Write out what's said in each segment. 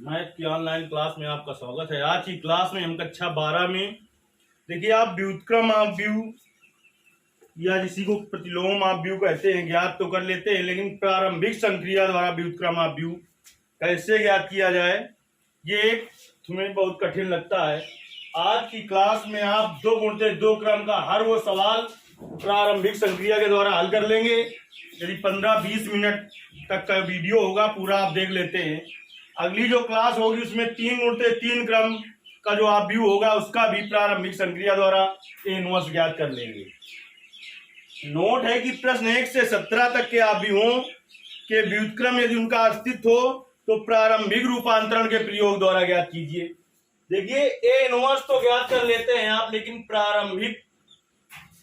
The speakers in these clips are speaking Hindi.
मैथ की ऑनलाइन क्लास में आपका स्वागत है। आज की क्लास में हम कक्षा 12 में देखिए आप व्युत्क्रम अपव्यय या जिसी को प्रतिलोम अपव्यय कहते हैं ज्ञात तो कर लेते हैं, लेकिन प्रारंभिक संक्रिया द्वारा व्युत्क्रम अपव्यय कैसे ज्ञात किया जाए ये एक तुम्हें बहुत कठिन लगता है। आज की क्लास में आप 2 गुणित 2 क्रम का हर वो सवाल प्रारंभिक संक्रिया के द्वारा हल कर लेंगे। यदि 15-20 मिनट तक का वीडियो होगा पूरा आप देख लेते हैं। अगली जो क्लास होगी उसमें 3 गुणित 3 क्रम का जो अपव्यय होगा उसका भी प्रारंभिक संक्रिया द्वारा ए इनवर्स ज्ञात कर लेंगे। नोट है कि प्रश्न 1 से 17 तक के अपव्ययों के व्युत्क्रम यदि उनका अस्तित्व हो तो प्रारंभिक रूपांतरण के प्रयोग द्वारा ज्ञात कीजिए। देखिए ए इनवर्स तो ज्ञात कर लेते हैं आप, लेकिन प्रारंभिक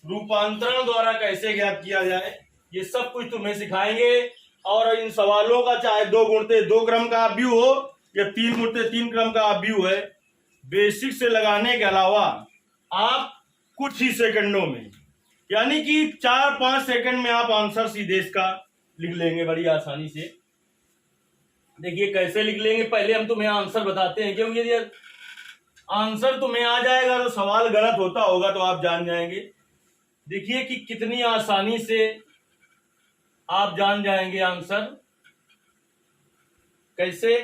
रूपांतरण द्वारा कैसे ज्ञात किया जाए ये सब कुछ तुम्हें सिखाएंगे। और इन सवालों का चाहे 2 गुणित 2 क्रम का अपव्यय हो या 3 गुणित 3 क्रम का अपव्यय है, बेसिक से लगाने के अलावा आप कुछ ही सेकंडों में यानी कि 4-5 सेकंड में आप आंसर सीधे इसका लिख लेंगे बड़ी आसानी से। देखिए कैसे लिख लेंगे, पहले हम तुम्हें आंसर बताते हैं, क्योंकि यदि आंसर तुम्हें आ जाएगा तो सवाल गलत होता होगा तो आप जान जाएंगे। देखिए कि कितनी आसानी से आप जान जाएंगे आंसर कैसे।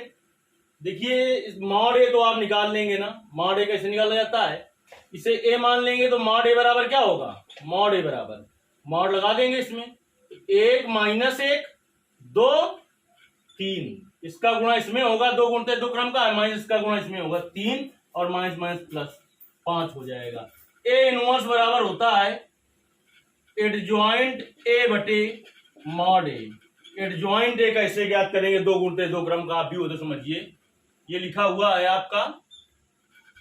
देखिए मॉड ए तो आप निकाल लेंगे ना, मॉड ए कैसे निकाला जाता है, इसे ए मान लेंगे तो मॉड ए बराबर क्या होगा, मॉड ए बराबर मॉड लगा देंगे इसमें 1 माइनस 1 2 3, इसका गुणा इसमें होगा 2 गुणित 2 क्रम का, माइनस इसका गुणा इसमें होगा 3 और माइनस माइनस प्लस 5 हो जाएगा। ए इनवर्स बराबर होता है एडजॉइंट ए बटे मॉड ए। एडजॉइंट ए कैसे ज्ञात करेंगे, 2 गुणित 2 क्रम का अपव्यय हो तो समझिए ये लिखा हुआ है आपका,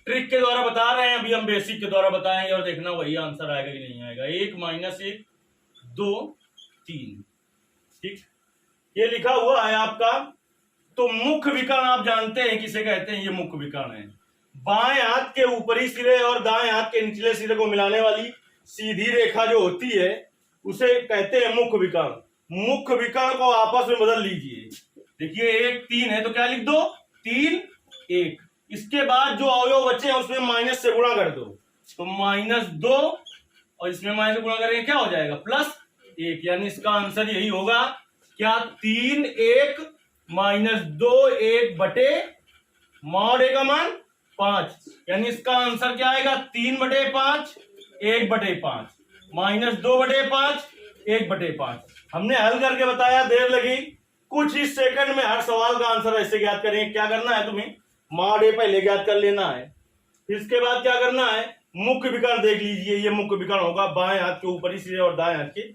ट्रिक के द्वारा बता रहे हैं, अभी हम बेसिक के द्वारा बताएंगे और देखना वही आंसर आएगा कि नहीं आएगा। 1 माइनस 1 2 3, ठीक ये लिखा हुआ है आपका। तो मुख्य विकर्ण आप जानते हैं किसे कहते हैं, ये मुख्य विकर्ण है। बाएं हाथ के ऊपरी सिरे और दाएं हाथ के निचले सिरे को मिलाने वाली सीधी रेखा जो होती है उसे कहते हैं मुख्य विकर्ण। मुख्य विकर्ण को आपस में बदल लीजिए। देखिए 1 3 है तो क्या लिख दो 3 1, इसके बाद जो अवयव बचे हैं उसमें माइनस से गुणा कर दो तो -2 और इसमें माइनस गुणा करेंगे क्या हो जाएगा +1, यानी इसका आंसर यही होगा क्या 3 1 -2 1 बटे मॉड ए का मान 5, यानी इसका आंसर क्या आएगा 3 बटे 5 1 बटे 5 -2 बटे 5 1 बटे 5। हमने हल करके बताया, देर लगी, कुछ ही सेकंड में हर सवाल का आंसर ऐसे ज्ञात करेंगे। क्या करना है तुम्हें, मॉड ए पहले ज्ञात कर लेना है, इसके बाद क्या करना है मुख्य विकर्ण देख लीजिए। ये मुख्य विकर्ण होगा बाएं हाथ के ऊपरी सिरे और दाएं हाथ के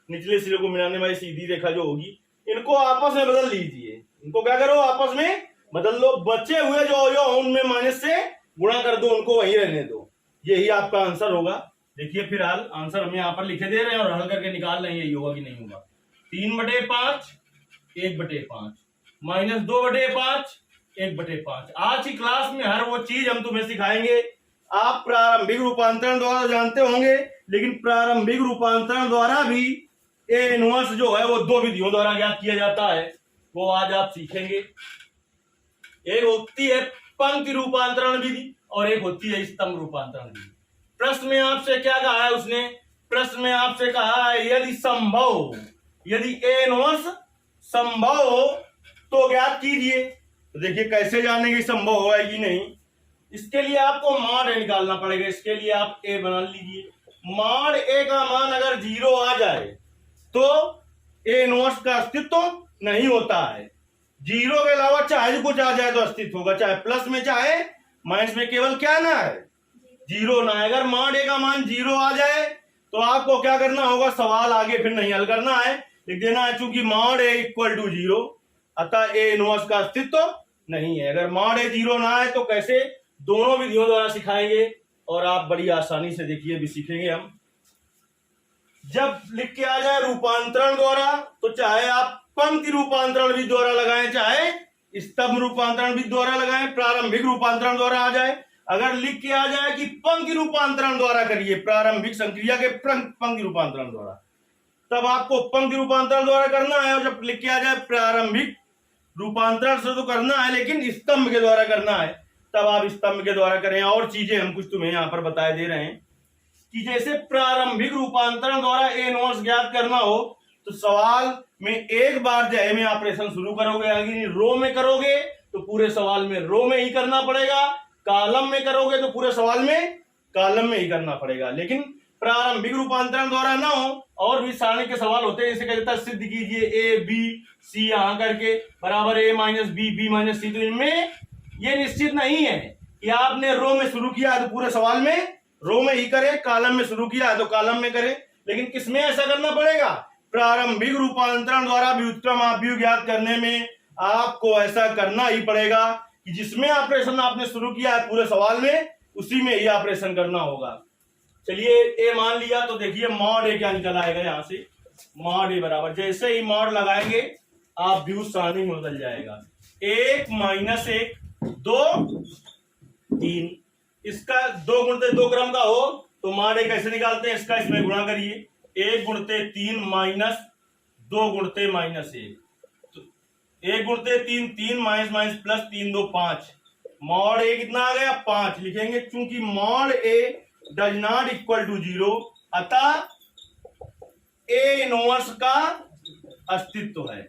निचले सिरे को मिलाने वाली सीधी रेखा जो होगी, इनको आपस में बदल लीजिए। इनको क्या करो आपस में बदल लो, बचे हुए जो अवयव उनमें माइनस से गुणा कर दो, उनको वहीं रहने दो, यही आपका आंसर होगा। देखिए फिर हल आंसर हम यहाँ पर लिखे दे रहे हैं और हल करके निकाल रहे हैं, यही होगा कि नहीं होगा 3 बटे 5 1 बटे 5 -2 बटे 5 1 बटे 5। आज की क्लास में हर वो चीज हम तुम्हें सिखाएंगे। आप प्रारंभिक रूपांतरण द्वारा जानते होंगे, लेकिन प्रारंभिक रूपांतरण द्वारा भी ए इनवर्स जो है वो 2 विधियों द्वारा ज्ञात किया जाता है, वो आज आप सीखेंगे। एक होती है पंक्ति रूपांतरण विधि और एक होती है स्तंभ रूपांतरण विधि। प्रश्न में आपसे क्या कहा है उसने, प्रश्न में आपसे कहा है यदि संभव हो, यदि ए इनवर्स संभव हो तो ज्ञात कीजिए। तो देखिए कैसे जानेंगे संभव होगा कि नहीं, इसके लिए आपको मॉड ए निकालना पड़ेगा। इसके लिए आप ए बना लीजिए। मॉड ए का मान अगर 0 आ जाए तो ए इनवर्स का अस्तित्व नहीं होता है। 0 के अलावा चाहे कुछ आ जाए तो अस्तित्व होगा, चाहे प्लस में चाहे माइनस में, केवल क्या ना है 0 ना है। अगर मॉड ए का मान 0 आ जाए तो आपको क्या करना होगा, सवाल आगे फिर नहीं हल करना है, लिख देना है चूंकि मॉड ए इक्वल टू 0 अतः ए इनवर्स का अस्तित्व नहीं है। अगर मॉड ए 0 ना है तो कैसे, दोनों विधियों द्वारा सिखाएंगे और आप बड़ी आसानी से देखिए भी सीखेंगे हम। जब लिख के आ जाए रूपांतरण द्वारा तो चाहे आप पंक्ति रूपांतरण विधि द्वारा लगाएं चाहे स्तंभ रूपांतरण विधि द्वारा लगाएं, प्रारंभिक रूपांतरण द्वारा आ जाए। अगर लिख के आ जाए कि पंक्ति रूपांतरण द्वारा करिए, प्रारंभिक संक्रिया के पंक्ति रूपांतरण द्वारा, तब आपको पंक्ति रूपांतरण द्वारा करना है। और जब लिख के आ जाए प्रारंभिक रूपांतरण से तो करना है लेकिन स्तंभ के द्वारा करना है, तब आप स्तंभ के द्वारा करें। और चीजें हम कुछ तुम्हें यहाँ पर बताए दे रहे हैं कि जैसे प्रारंभिक रूपांतरण द्वारा ए इनवर्स ज्ञात करना हो तो सवाल में एक बार जय में ऑपरेशन शुरू करोगे, यानी रो में करोगे तो पूरे सवाल में रो में ही करना पड़ेगा, कॉलम में करोगे तो पूरे सवाल में कॉलम में ही करना पड़ेगा। लेकिन प्रारंभिक रूपांतरण द्वारा ना हो और भी सारणी के सवाल होते हैं, जैसे कहता है सिद्ध कीजिए ए बी सी यहां करके बराबर ए माइनस बी माइनस सी। तो इनमें ये निश्चित नहीं है कि आपने रो में शुरू किया है तो पूरे सवाल में रो में ही करें, कॉलम में शुरू किया है तो कॉलम में करें। लेकिन किसमें ऐसा करना पड़ेगा? प्रारंभिक रूपांतरण द्वारा व्युत्क्रम अपव्यय ज्ञात करने में आपको ऐसा करना ही पड़ेगा कि जिसमें ऑपरेशन आपने शुरू किया है पूरे सवाल में उसी में ही ऑपरेशन करना होगा। चलिए ए मान लिया तो देखिए मॉड ए क्या निकल आएगा यहां से, मॉड ए बराबर जैसे ही मॉड लगाएंगे आप व्युत सारणी में बदल जाएगा। 1 माइनस 1 2 3, इसका 2 गुणते 2 क्रम का हो तो मॉड ए कैसे निकालते हैं? इसका इसमें गुणा करिए, 1 गुणते 3 माइनस 2 गुणते माइनस 1, तो 1 गुणते 3 3 minus minus plus 3 2 5, mod A कितना आ गया? 5 लिखेंगे। चूंकि mod A does not equal to 0 अतः ए इनवर्स का अस्तित्व है,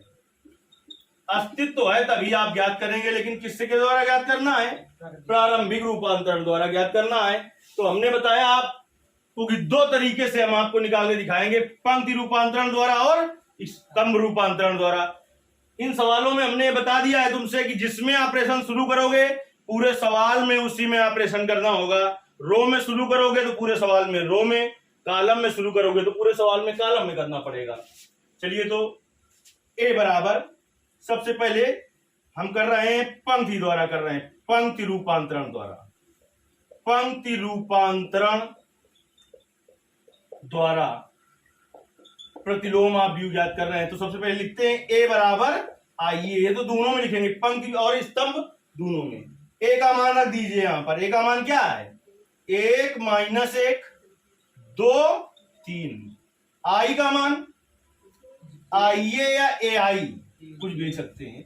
अस्तित्व है तभी आप ज्ञात करेंगे। लेकिन किससे के द्वारा ज्ञात करना है? प्रारंभिक रूपांतरण द्वारा ज्ञात करना है। तो हमने बताया आपको कि 2 तरीके से हम आपको निकाल के दिखाएंगे, पंक्ति रूपांतरण द्वारा और स्तंभ रूपांतरण द्वारा। इन सवालों में हमने बता दिया है तुमसे कि जिसमें ऑपरेशन शुरू करोगे पूरे सवाल में उसी में ऑपरेशन करना होगा। रो में शुरू करोगे तो पूरे सवाल में रो में, कॉलम में शुरू करोगे तो पूरे सवाल में कॉलम में करना पड़ेगा। चलिए तो ए बराबर सबसे पहले हम कर रहे हैं पंक्ति द्वारा कर रहे हैं, पंक्ति रूपांतरण द्वारा, पंक्ति रूपांतरण द्वारा प्रतिलोम आप ज्ञात कर रहे हैं। तो सबसे पहले लिखते हैं ए बराबर, आइए ये तो दोनों में लिखेंगे, पंक्ति और स्तंभ दोनों में। ए का मान रख दीजिए यहां पर, ए का मान क्या है? 1 माइनस 1 2 3, आई का मान आइए या ए आई कुछ भी लिख सकते हैं,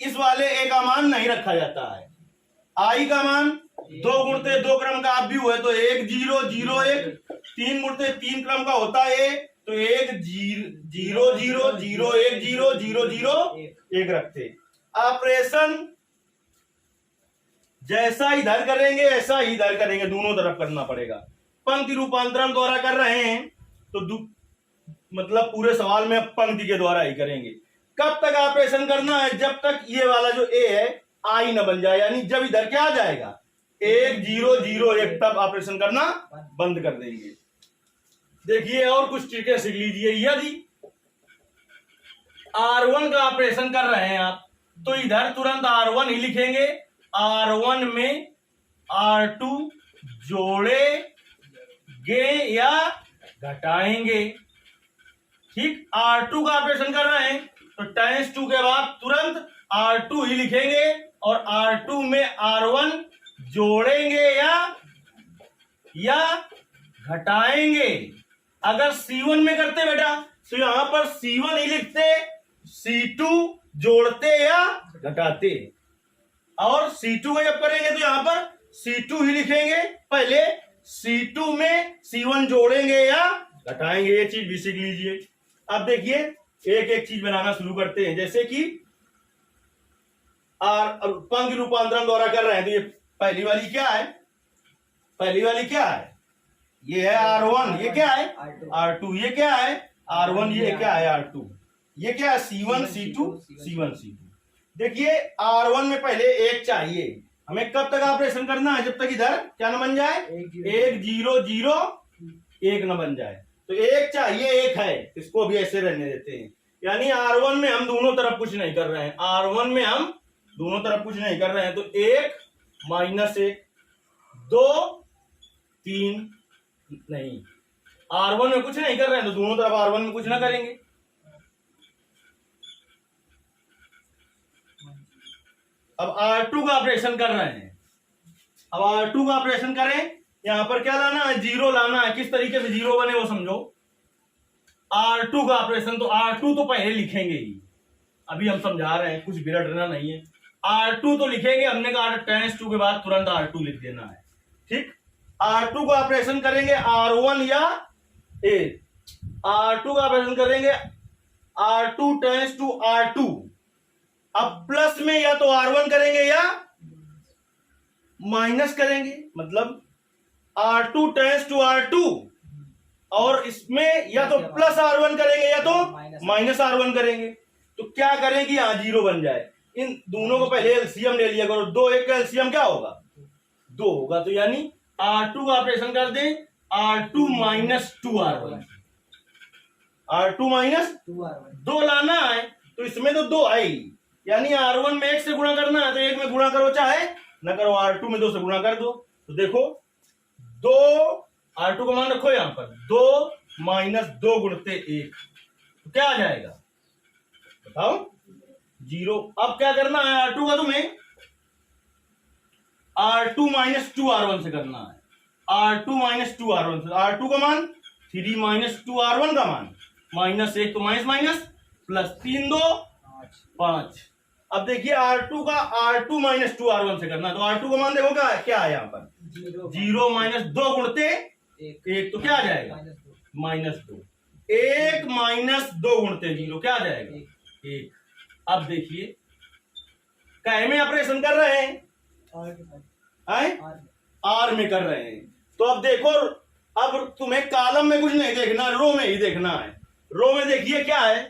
इस वाले ए का मान नहीं रखा जाता है। आई का मान 2 गुणते 2 क्रम का अपव्यय है तो 1 0 0 1, 3 गुणते 3 क्रम का होता है तो 1 0 0 0 1 0 0 0 1 रखते। ऑपरेशन जैसा इधर करेंगे ऐसा ही इधर करेंगे, दोनों तरफ करना पड़ेगा। पंक्ति रूपांतरण द्वारा कर रहे हैं तो मतलब पूरे सवाल में पंक्ति के द्वारा ही करेंगे। कब तक ऑपरेशन करना है? जब तक ये वाला जो ए है आई न बन जाए, यानी जब इधर क्या आ जाएगा 1 0 0 1 तब ऑपरेशन करना बंद कर देंगे। देखिए और कुछ ट्रिकें सीख लीजिए। यदि R1 का ऑपरेशन कर रहे हैं आप तो इधर तुरंत R1 ही लिखेंगे, R1 में R2 जोड़ेंगे या घटाएंगे। ठीक, R2 का ऑपरेशन कर रहे हैं तो टाइम्स 2 के बाद तुरंत R2 ही लिखेंगे और R2 में R1 जोड़ेंगे या घटाएंगे। अगर C1 में करते बेटा तो यहां पर C1 ही लिखते, C2 जोड़ते या घटाते, और C2 का जब करेंगे तो यहां पर C2 ही लिखेंगे पहले, C2 में C1 जोड़ेंगे या घटाएंगे। ये चीज भी सीख लीजिए। अब देखिए एक एक चीज बनाना शुरू करते हैं, जैसे कि पंक्ति रूपांतरण द्वारा कर रहे हैं तो ये पहली वाली क्या है? पहली वाली क्या है? ये है R1, ये क्या है? R2, ये क्या है? R1, ये क्या है? R2, ये क्या है? C1 C2 C1 C2। देखिए R1 में पहले 1 चाहिए हमें, कब तक ऑपरेशन करना है? जब तक इधर क्या न बन जाए 1 0 0 1 न बन जाए। तो 1 चाहिए, 1 है, इसको भी ऐसे रहने देते हैं। यानी R1 में हम दोनों तरफ कुछ नहीं कर रहे हैं, R1 में हम दोनों तरफ कुछ नहीं कर रहे हैं। तो 1 माइनस 1 2 3 नहीं, R1 में कुछ नहीं कर रहे हैं तो दोनों तरफ R1 में कुछ ना करेंगे। अब R2 का ऑपरेशन कर रहे हैं, अब R2 का ऑपरेशन करें, यहां पर क्या लाना है? 0 लाना है। किस तरीके से 0 बने वो समझो। R2 का ऑपरेशन तो R2 तो पहले लिखेंगे ही, अभी हम समझा रहे हैं, कुछ बिगड़ना नहीं है। R2 तो लिखेंगे, हमने कहा टेंस टू के बाद तुरंत R2 लिख देना है, ठीक। R2 का ऑपरेशन करेंगे R1 या A, R2 का ऑपरेशन करेंगे R2 टेंस टू R2। अब प्लस में या तो R1 करेंगे या माइनस करेंगे, मतलब R2 टेंस टू R2, और इसमें या तो प्लस R1 करेंगे या तो माइनस R1 करेंगे। तो क्या करें कि यहां 0 बन जाए। इन दोनों को पहले एलसीएम ले लिया करो, 2 1 का एलसीएम क्या होगा 2 होगा। तो यानी R2 का ऑपरेशन कर दें R2 minus 2R1, R2 minus 2 लाना है, तो इसमें तो 2 आई, यानी R1 में 1 से गुणा करना है, तो 1 में गुणा करो चाहे ना करो, R2 में 2 से गुणा कर दो। तो देखो 2, R2 का मान रखो यहां पर 2 माइनस 2 गुणते 1, तो क्या आ जाएगा बताओ 0। अब क्या करना है R2 का, तुम्हें R2 माइनस 2R1 से करना है, R2 माइनस 2R1 से। R2 का मान 3 माइनस 2R1 का मान माइनस 1, तो माइनस माइनस प्लस, 3 2 5। अब देखिए R2 का R2 माइनस 2R1 से करना है, तो R2 का मान देखो क्या है यहाँ पर 0 माइनस 2 गुणते 1, तो क्या आ जाएगा -2। 1 माइनस 2 गुणते 0 क्या आ जाएगा 1। अब देखिए काय में ऑपरेशन कर रहे हैं, आर में कर रहे हैं। तो अब देखो, अब तुम्हें कॉलम में कुछ नहीं देखना, रो में ही देखना है। रो में देखिए क्या है,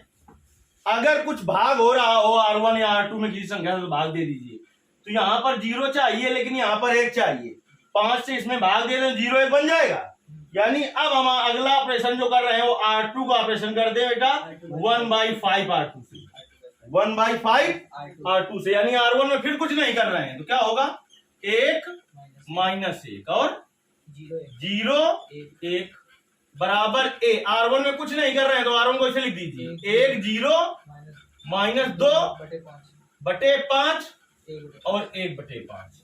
अगर कुछ भाग हो रहा हो R1 या R2 में किसी संख्या से, तो भाग दे दीजिए। तो यहां पर 0 चाहिए, लेकिन यहां पर 1 चाहिए, 5 से इसमें भाग दे दें, 0 1 बन जाएगा। यानी अब हम अगला ऑपरेशन जो कर रहे हैं वो R2 का ऑपरेशन कर दे बेटा 1/5 R2 से, 1/5 R2 से, यानी R1 में फिर कुछ नहीं कर रहे हैं, तो क्या होगा 1 माइनस 1 और 0 1 बराबर A। R1 में कुछ नहीं कर रहे हैं, तो R1 को इसे लिख दीजिए 1 0 माइनस 2 बटे 5 और 1 बटे 5।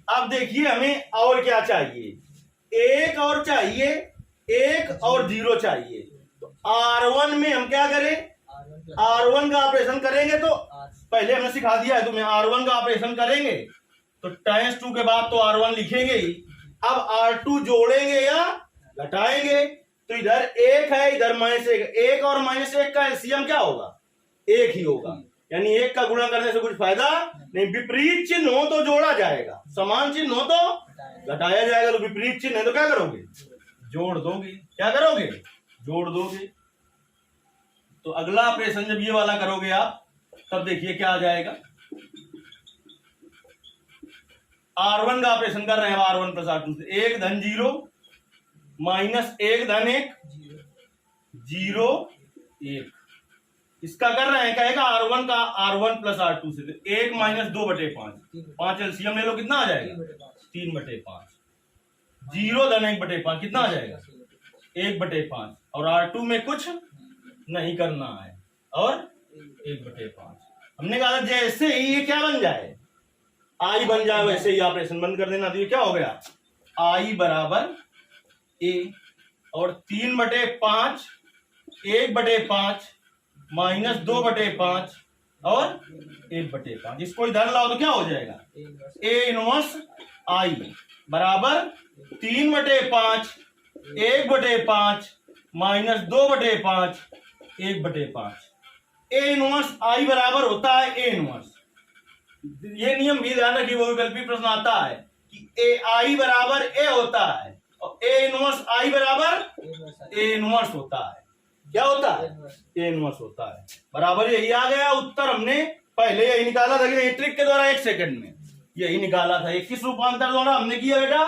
अब देखिए हमें और क्या चाहिए, 1 और चाहिए, 1 और 0 चाहिए। तो R1 में हम क्या करें, R1 का ऑपरेशन करेंगे, तो पहले हमने सिखा दिया है तुम्हें, R1 का ऑपरेशन करेंगे तो टाइम्स 2 के बाद तो R1 लिखेंगे ही। अब R2 जोड़ेंगे या घटाएंगे, तो इधर 1 है, इधर -1, 1 और -1 का एलसीएम क्या होगा 1 ही होगा, यानी 1 का गुणा करने से कुछ फायदा नहीं। विपरीत चिन्ह हो तो जोड़ा जाएगा, समान चिन्ह हो तो घटाया जाएगा। तो विपरीत चिन्ह है तो क्या करोगे जोड़ दोगे, क्या करोगे जोड़ दोगे। तो अगला ऑपरेशन जब ये वाला करोगे आप, तब देखिए क्या आ जाएगा। R1 का ऑपरेशन कर रहे हैं R1 प्लस R2 से, 1 धन 0 माइनस 1 धन 1 0 1, इसका कर रहे हैं कहेगा R1 का R1 प्लस R2 से, 1 माइनस 2 बटे 5, 5 एलसीएम ले लो, कितना आ जाएगा 3 बटे 5, 0 धन 1 बटे 5 कितना आ जाएगा 1 बटे 5, और R2 में कुछ नहीं करना है, और 1 बटे 5। हमने कहा जैसे ही ये क्या बन जाए I बन जाए, वैसे ही ऑपरेशन बंद कर देना। तो ये क्या हो गया I बराबर A, और 3 बटे 5 1 बटे 5 माइनस 2 बटे 5 और 1 बटे 5, इसको इधर लाओ तो क्या हो जाएगा A इनवर्स I बराबर 3 बटे 5 1 बटे 5 माइनस 2 बटे 5 1 बटे 5। A इनवर्स I बराबर होता है A इनवर्स। ये नियम भी ध्यान रखिए, वो विकल्पी प्रश्न आता है कि AI बराबर A होता है और A इनवर्स I बराबर A इनवर्स होता है। क्या होता है A इनवर्स होता है, बराबर यही आ गया उत्तर। हमने पहले यही निकाला था कि ट्रिक के द्वारा 1 सेकंड में यही निकाला था। ये किस रूपांतरण द्वारा हमने किया बेटा,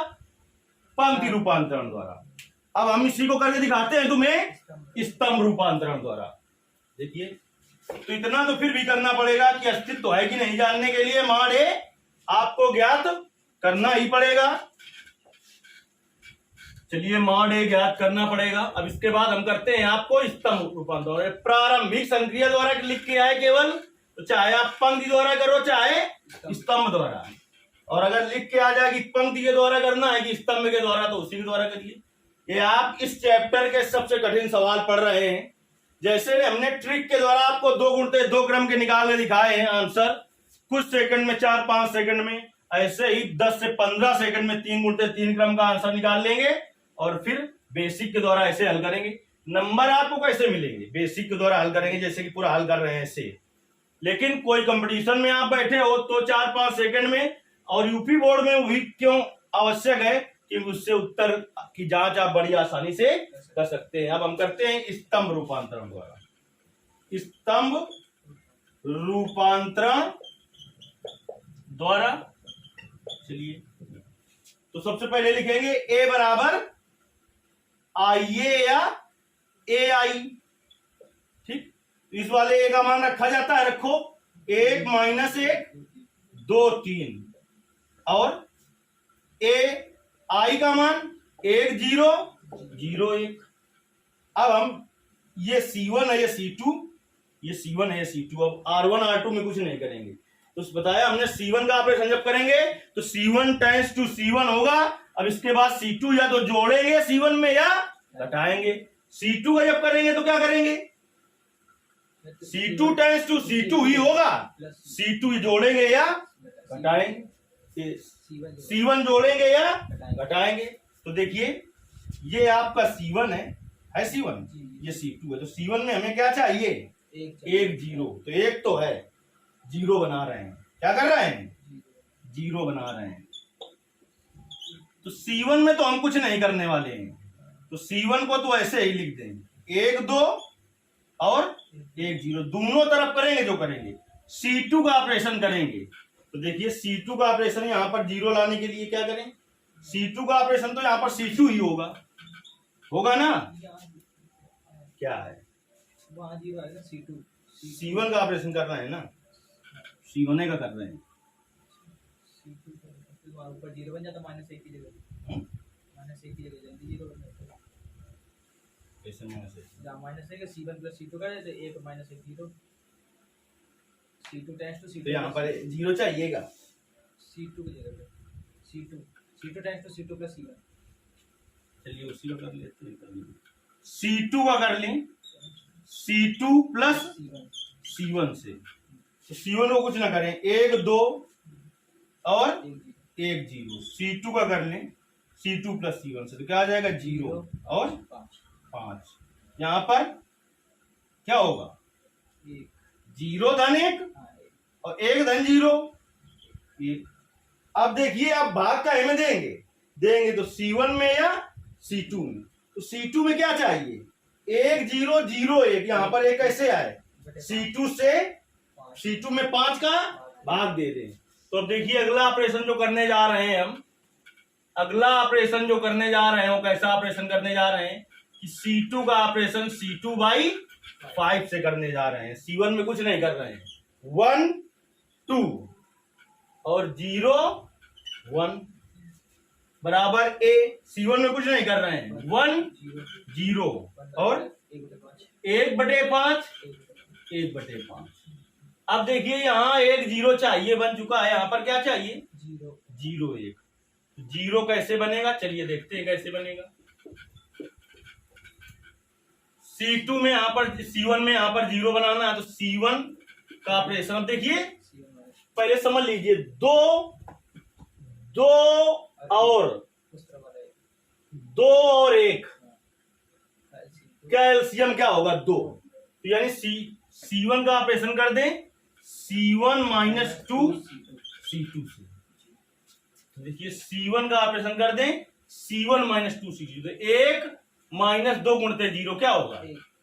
पंक्ति रूपांतरण द्वारा। अब हम इसी को करके दिखाते हैं तुम्हें स्तंभ रूपांतरण द्वारा। देखिए, तो इतना तो फिर भी करना पड़ेगा कि अस्तित्व है कि नहीं जानने के लिए मान A आपको ज्ञात करना ही पड़ेगा। चलिए मान A ज्ञात करना पड़ेगा। अब इसके बाद हम करते हैं आपको स्तंभ रूपांतरण। प्रारंभिक संक्रिया द्वारा लिख के आए केवल, तो चाहे आप पंक्ति द्वारा करो चाहे स्तंभ द्वारा, और अगर लिख के आ जाए कि पंक्ति के द्वारा करना है कि स्तंभ के द्वारा, तो उसी के द्वारा करिए। ये आप इस चैप्टर के सबसे कठिन सवाल पढ़ रहे हैं, जैसे हमने ट्रिक के द्वारा आपको 2 गुणते 2 क्रम के निकाल के दिखाए हैं आंसर कुछ सेकंड में, 4-5 सेकंड में, ऐसे ही 10 से 15 सेकंड में 3 गुणते 3 क्रम का आंसर निकाल लेंगे और फिर बेसिक के द्वारा ऐसे हल करेंगे। नंबर आपको कैसे मिलेंगे? बेसिक के द्वारा हल करेंगे, जैसे कि पूरा हल कर रहे हैं ऐसे। लेकिन कोई कंपटीशन में आप बैठे हो तो 4-5 सेकंड में, और यूपी बोर्ड में भी क्यों आवश्यक है कि उससे उत्तर की जांच आप बड़ी आसानी से कर सकते हैं। अब हम करते हैं स्तंभ रूपांतरण द्वारा। स्तंभ रूपांतरण द्वारा चलिए, तो सबसे पहले लिखेंगे ए बराबर आईए या ए आई। ठीक, इस वाले ए का मान रखा जाता है, रखो 1 - 1 2 3, और ए आई का मान 1 0 0 1। अब हम ये C1 है, ये C2, ये C1 है, ये C2। अब R1 R2 में कुछ नहीं करेंगे, तो बताया हमने C1 का ऑपरेशन जब करेंगे तो C1 टेंस टू C1 होगा। अब इसके बाद C2 या तो जोड़ेंगे C1 में या घटाएंगे। C2 का जब करेंगे तो क्या करेंगे? C2 टेंस टू C2 ही होगा, C2 जोड़ेंगे या घटाएंगे, C1 जोड़ेंगे या घटाएंगे। तो देखिए ये आपका C1 है C1, ये C2 है। तो C1 में हमें क्या चाहिए? 1 0, तो 1 तो है, 0 बना रहे हैं। क्या कर रहे हैं? 0 बना रहे हैं। तो C1 में तो हम कुछ नहीं करने वाले हैं, तो C1 को तो ऐसे ही लिख देंगे 1 2 और 1 0, दोनों तरफ करेंगे जो करेंगे। C2 का ऑपरेशन करेंगे, तो देखिए C2 का ऑपरेशन यहां पर 0 लाने के लिए क्या करें? C2 का ऑपरेशन तो यहां पर C2 ही होगा ना? क्या है? वहां 0 आएगा, C2 C1 का ऑपरेशन कर रहे हैं ना, C1 का कर रहे हैं। C2 वहां ऊपर 0 बन जाता, -1 की जगह, -1 की जगह जल्दी 0 बन जाता। कैसे -1? जहां -1 का C1 + C2 का है, तो 1 - 1 0, C2 टेंस टू C2। तो यहाँ पर 0 चाहिएगा, C2 की जगह पे C2 tense to C2 + C1। चलिए उसी का कर लेते हैं। C2 का कर लें, C2 + C1 से। तो C1 को कुछ ना करें, 1 2 और 1 0। C2 का कर लें, C2 + C1 से, तो क्या आ जाएगा? 0 और 5। यहाँ पर क्या होगा? 0 धन 1 और 1 धन 0 1। अब देखिए, अब भाग का हमें देंगे तो C1 में या C2 में। तो C2 में क्या चाहिए? 1 0 0 1। यहाँ पर एक कैसे आए? C2 से C2 में 5 का भाग दे दें। तो अब देखिए अगला ऑपरेशन जो करने जा रहे हैं हम, अगला ऑपरेशन जो करने जा रहे हैं वो कैसा ऑपरेशन करने जा रहे हैं कि C2 का ऑपरेशन C2/5 से करने जा रहे हैं। C1 में कुछ नहीं कर रहे हैं। 1 2 और 0 1 बराबर A। C1 में कुछ नहीं कर रहे हैं, 1 0 और 1/5 1/5। अब देखिए यहाँ 1 0 चाहिए, बन चुका है। यहाँ पर क्या चाहिए? 0 1। 0 कैसे बनेगा? चलिए देखते हैं कैसे बनेगा। C2 में यहाँ पर C1 में यहाँ पर 0 बनाना है, तो C1 का ऑपरेशन अब देखिए पहले समझ लीजिए, 2 और 1 का एलसीएम क्या होगा? 2। तो यानी C1 का ऑपरेशन कर दें C1 - 2 C2 से। देखिए C1 का ऑपरेशन कर दें C1 - 2 C2 से। 1 - 2 गुणते 0 क्या होगा?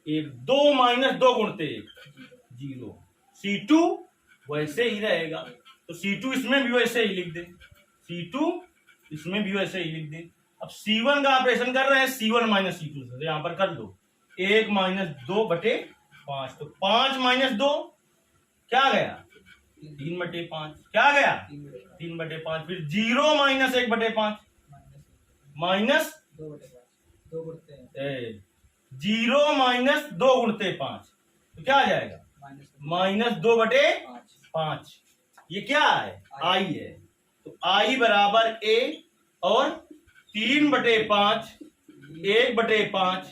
1। 2 - 2 गुणते 1 0। C2 वैसे ही रहेगा, तो C2 इसमें भी वैसे ही लिख दें, C2 इसमें भी वैसे ही लिख दें। अब C1 का ऑपरेशन कर रहे हैं C1 - C2 से, तो यहां पर कर दो 1 - 2/5। तो 5 - 2 क्या गया? 3/5। क्या गया? 3/5। फिर 0 - 1/5 माइनस 2 गुणते हैं 0 - 2 गुणते 5, तो क्या आ जाएगा? -2/5। ये क्या है? आई है। तो आई बराबर A और 3/5 1/5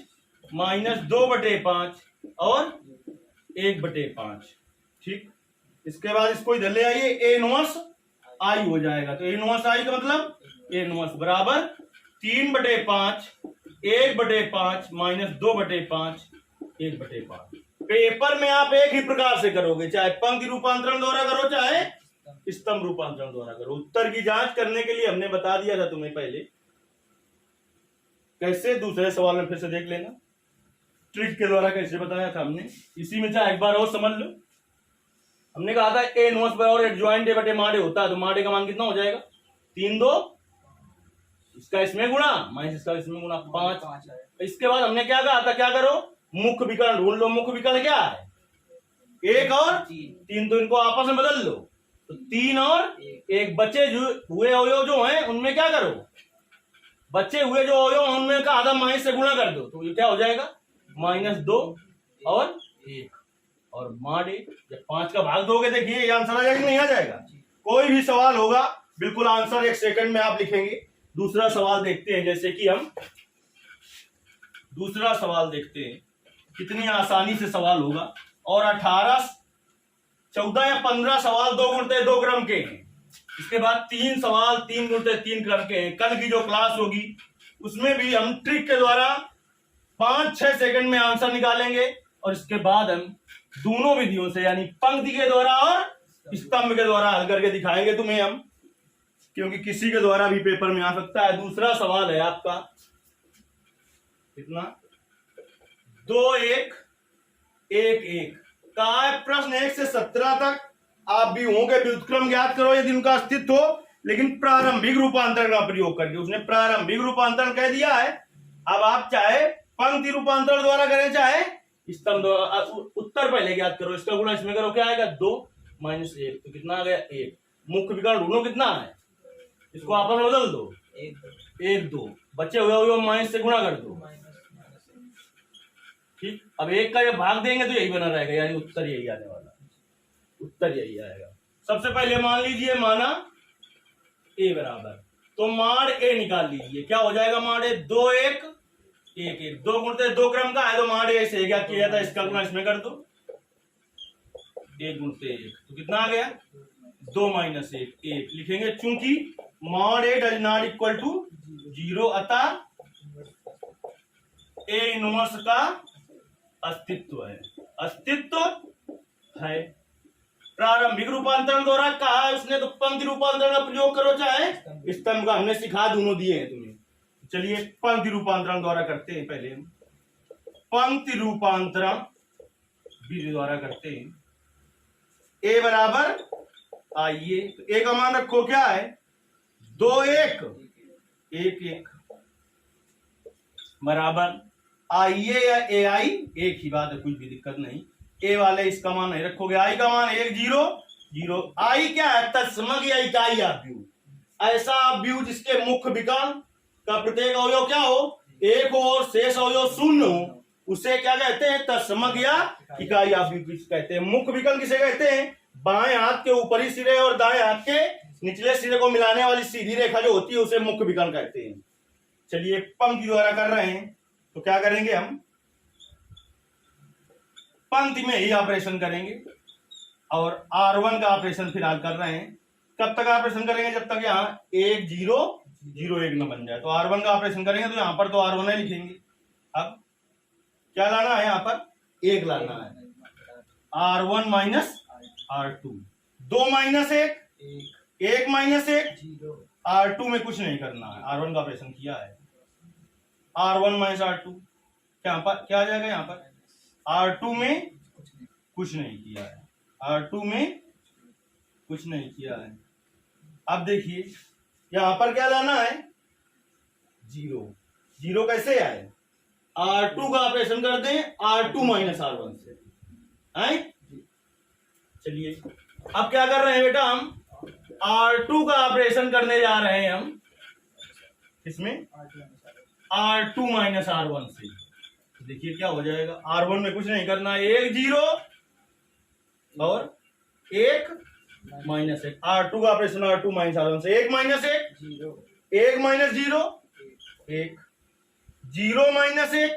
-2/5 और 1/5। ठीक, इसके बाद इसको इधर ले आइए, ए इनवर्स आई हो जाएगा। तो ए इनवर्स आई का मतलब ए इनवर्स बराबर 3/5 1/5 माइनस 2/5 1/5। पेपर में आप एक ही प्रकार से करोगे, चाहे पंक्ति रूपांतरण द्वारा करो चाहे स्तंभ रूपांतरण द्वारा करो। उत्तर की जांच करने के लिए हमने बता दिया था तुम्हें पहले, कैसे दूसरे सवाल में फिर से देख लेना, ट्रिक के द्वारा कैसे बताया था हमने, इसी में चाहे एक बार और समझ लो। हमने कहा था ए इनवर्स बराबर एडजॉइंट ए बटे माडे होता है, तो माडे का मान कितना हो जाएगा 3 2 इसका इसमें गुणा माइनस इसका इसमें गुणा 5। इसके बाद हमने क्या कहा था, क्या करो मुख्य विकर्ण ढूंढ लो। मुख्य विकर्ण क्या है 1 और 3, तो इनको आपस में बदल लो, तो 3 और 1 बचे जो हुए अवयव जो हैं उनमें क्या करो, बचे हुए जो अवयव उनमें का आधा माइनस से गुणा कर दो, तो ये क्या हो जाएगा -2 और 1 और माडे। जब 5 का भाग दोगे देखिए ये आंसर आ जाएगा कि नहीं आ जाएगा। कोई भी सवाल होगा बिल्कुल आंसर 1 सेकंड में आप लिखेंगे। दूसरा सवाल देखते हैं, जैसे कि हम दूसरा सवाल देखते हैं कितनी आसानी से सवाल होगा। और 18 14 या 15 सवाल 2 × 2 क्रम के हैं। इसके बाद 3 सवाल 3 × 3 क्रम के हैं। कल की जो क्लास होगी उसमें भी हम ट्रिक के द्वारा 5-6 सेकंड में आंसर निकालेंगे, और इसके बाद हम दोनों विधियों से यानी पंक्ति के द्वारा और स्तंभ के द्वारा हल करके दिखाएंगे तुम्हें हम, क्योंकि किसी के द्वारा भी पेपर में आ सकता है। दूसरा सवाल है आपका कितना 2 1 1 1 का प्रश्न 1 से 17 तक आप भी होंगे। व्युत्क्रम ज्ञात करो यदि उनका अस्तित्व हो, लेकिन प्रारंभिक रूपांतरण का प्रयोग करके। उसने प्रारंभिक रूपांतरण कह दिया है। अब आप चाहे पंक्ति रूपांतरण द्वारा करें चाहे स्तंभ द्वारा, उत्तर पहले ज्ञात करो। इसका गुणा इसमें करो, क्या आएगा 2 - 1, तो कितना आ गया 1। मुख्य विकर्ण ढूंढो कितना है, इसको आपस में बदल दो 1 2 बचे हुए माइनस से गुणा कर दो। ठीक, अब 1 का जब भाग देंगे तो यही बना रहेगा, यानी उत्तर यही आने वाला, उत्तर यही आएगा। सबसे पहले मान लीजिए माना ए बराबर, तो माड ए निकाल लीजिए। क्या हो जाएगा माड ए 2 1 1 1 2 × 2 क्रम का है, तो माड ए से क्या किया था, इसका गुणा इसमें कर दो 1 × 1, तो कितना आ गया 2 - 1 1 लिखेंगे। चूंकि mod A does not equal to 0, अतः ए इनवर्स का अस्तित्व है, अस्तित्व है। प्रारंभिक रूपांतरण द्वारा कहा है उसने, तो पंक्ति रूपांतरण का प्रयोग करो चाहे स्तंभ का, हमने सिखा दोनों दिए हैं तुम्हें। चलिए पंक्ति रूपांतरण द्वारा करते हैं। पहले हम पंक्ति रूपांतरण विधि द्वारा करते हैं। ए बराबर आइए, तो ए का मान रखो क्या है 2 1 1 1 बराबर आइए या ए आई एक ही बात है, कुछ भी दिक्कत नहीं। ए वाले इसका मान नहीं रखोगे, आई का मान 1 0 0। आई क्या है तत्समक या इकाई आव्यूह, ऐसा आव्यूह जिसके मुख्य विकर्ण का प्रत्येक अवयव क्या हो 1 हो और शेष अवयव 0 हो, उसे क्या कहते हैं तत्समक या इकाई आव्यूह कहते हैं। मुख्य विकर्ण किसे कहते हैं, बाएं हाथ के ऊपरी सिरे और दाएं हाथ के निचले सिरे को मिलाने वाली सीधी रेखा जो होती है उसे मुख्य विकर्ण कहते हैं। चलिए पंक्ति द्वारा कर रहे हैं, तो क्या करेंगे हम पंक्ति में ही ऑपरेशन करेंगे, और R1 का ऑपरेशन फिलहाल कर रहे हैं। कब तक ऑपरेशन करेंगे, जब तक यहाँ 1 0 0 1 न बन जाए। तो R1 का ऑपरेशन करेंगे, तो यहाँ पर तो R1 ही लिखेंगे। अब क्या लाना है, यहाँ पर 1 लाना है, R1 - R2 2 - 1 1 - 1 R2 में कुछ नहीं करना है, R1 का ऑपरेशन किया है। R1 - R2 क्या आ जाएगा, यहाँ पर R2 में कुछ नहीं किया है, R2 में कुछ नहीं किया है। अब देखिए यहां पर क्या लाना है 0 0 कैसे आए, R2 का ऑपरेशन कर दें R2 - R1 से, हैं? चलिए अब क्या कर रहे हैं बेटा, हम R2 का ऑपरेशन करने जा रहे हैं हम इसमें R2 - R1 से। देखिए क्या हो जाएगा, R1 में कुछ नहीं करना है, 1 0 और 1 - 1 R2 का ऑपरेशन R2 - R1 से। 1 - 1 0 1 - 0 1 0 - 1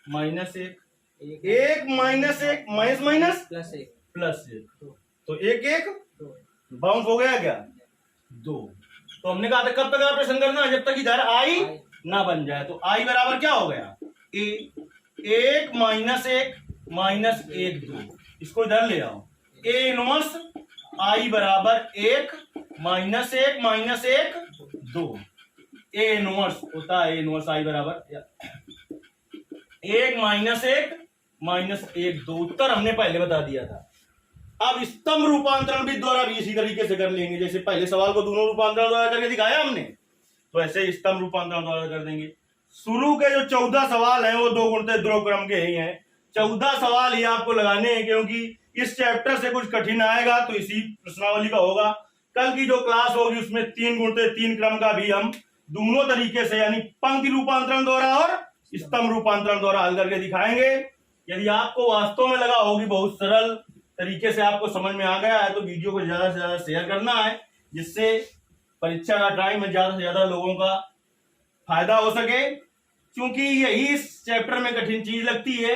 -1 1 minus 1 minus minus plus 1 plus 1, 2 तो 1 1 2 बाउंस हो गया क्या? 2। तो हमने कहा था कब तक ऑपरेशन करना है? जब तक इधर आई ना बन जाए। तो आई बराबर क्या हो गया? ए 1 माइनस 1 2, इसको इधर ले आओ। ए इनवर्स आई बराबर 1 माइनस 1 2। ए इनवर्स होता है, ए इनवर्स आई बराबर 1 माइनस 1 2। उत्तर हमने पहले बता दिया था। अब स्तंभ रूपांतरण भी द्वारा भी इसी तरीके से कर लेंगे, जैसे पहले सवाल को दोनों रूपांतरण द्वारा करके दिखाया हमने, तो ऐसे स्तंभ रूपांतरण द्वारा कर देंगे। शुरू के जो 14 सवाल हैं वो 2 गुणित ध्रुव क्रम के ही हैं। 14 सवाल ही आपको लगाने हैं, क्योंकि इस चैप्टर से कुछ कठिन आएगा तो इसी प्रश्नावली का होगा। कल की जो क्लास होगी उसमें 3 गुणित 3 क्रम का भी हम दोनों तरीके से, यानी पंक्ति रूपांतरण द्वारा और स्तंभ रूपांतरण द्वारा हल करके दिखाएंगे। यदि आपको वास्तव में लगा होगी बहुत सरल तरीके से आपको समझ में आ गया है, तो वीडियो को ज्यादा से ज्यादा शेयर करना है, जिससे परीक्षा का टाइम में ज्यादा से ज्यादा लोगों का फायदा हो सके। क्योंकि यही इस चैप्टर में कठिन चीज लगती है,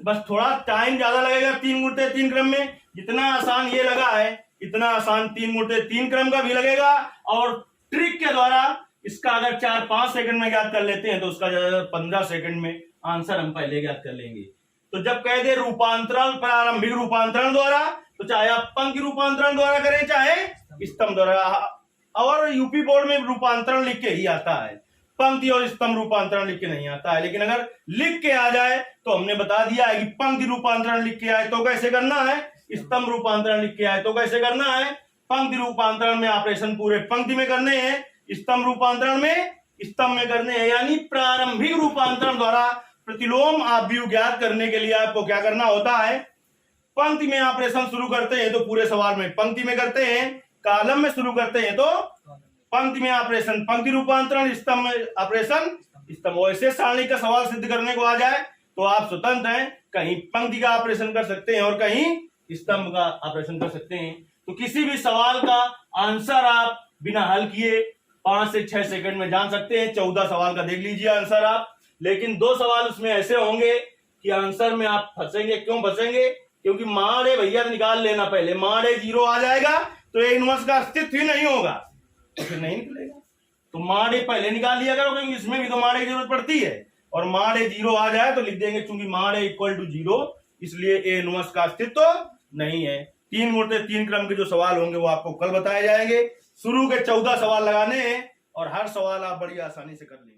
बस थोड़ा टाइम ज्यादा लगेगा 3 गुणित 3 क्रम में। जितना आसान ये लगा है, इतना आसान 3 गुणित 3 क्रम का भी लगेगा। और ट्रिक के द्वारा इसका अगर 4-5 सेकंड में ज्ञात कर लेते हैं तो उसका 15 सेकंड में आंसर हम पहले ज्ञात कर लेंगे। तो जब कह दे रूपांतरण, प्रारंभिक रूपांतरण द्वारा, तो चाहे आप पंक्ति रूपांतरण द्वारा करें चाहे स्तंभ द्वारा, और यूपी बोर्ड में रूपांतरण लिख के ही आता है, पंक्ति और स्तंभ रूपांतरण लिख के नहीं आता है। लेकिन अगर लिख के आ जाए तो हमने बता दिया है कि पंक्ति रूपांतरण लिख के आए तो कैसे करना है, स्तंभ रूपांतरण लिख के आए तो कैसे करना है। पंक्ति रूपांतरण में ऑपरेशन पूरे पंक्ति में करने हैं, स्तंभ रूपांतरण में स्तंभ में करने हैं। यानी प्रारंभिक रूपांतरण द्वारा प्रतिलोम आव्यूह ज्ञात करने के लिए आपको क्या करना होता है, पंक्ति में ऑपरेशन शुरू करते हैं तो पूरे सवाल में पंक्ति में करते हैं, कॉलम में शुरू करते हैं तो पंक्ति में ऑपरेशन पंक्ति रूपांतरण, स्तंभ में ऑपरेशन स्तंभ। ऐसे सारणी का सवाल सिद्ध करने को आ जाए तो आप स्वतंत्र हैं, कहीं पंक्ति का ऑपरेशन कर सकते हैं और कहीं स्तंभ का ऑपरेशन कर सकते हैं। तो किसी भी सवाल का आंसर आप बिना हल किए 5 से 6 सेकंड में जान सकते हैं। 14 सवाल का देख लीजिए आंसर आप, लेकिन 2 सवाल उसमें ऐसे होंगे कि आंसर में आप फंसेंगे। क्यों फंसेंगे? क्योंकि माड़े भैया निकाल लेना पहले, माड़े 0 आ जाएगा तो ए इनवर्स का अस्तित्व ही नहीं होगा, तो फिर नहीं निकलेगा। तो माड़े पहले निकाल लिया करो, क्योंकि इसमें भी तो माड़े की जरूरत पड़ती है। और माड़े 0 आ जाए तो लिख देंगे चूंकि माड़े इक्वल टू 0, इसलिए ए इनवर्स का अस्तित्व नहीं है। 3 गुणित 3 क्रम के जो सवाल होंगे वो आपको कल बताए जाएंगे। शुरू के 14 सवाल लगाने हैं और हर सवाल आप बड़ी आसानी से कर लेंगे।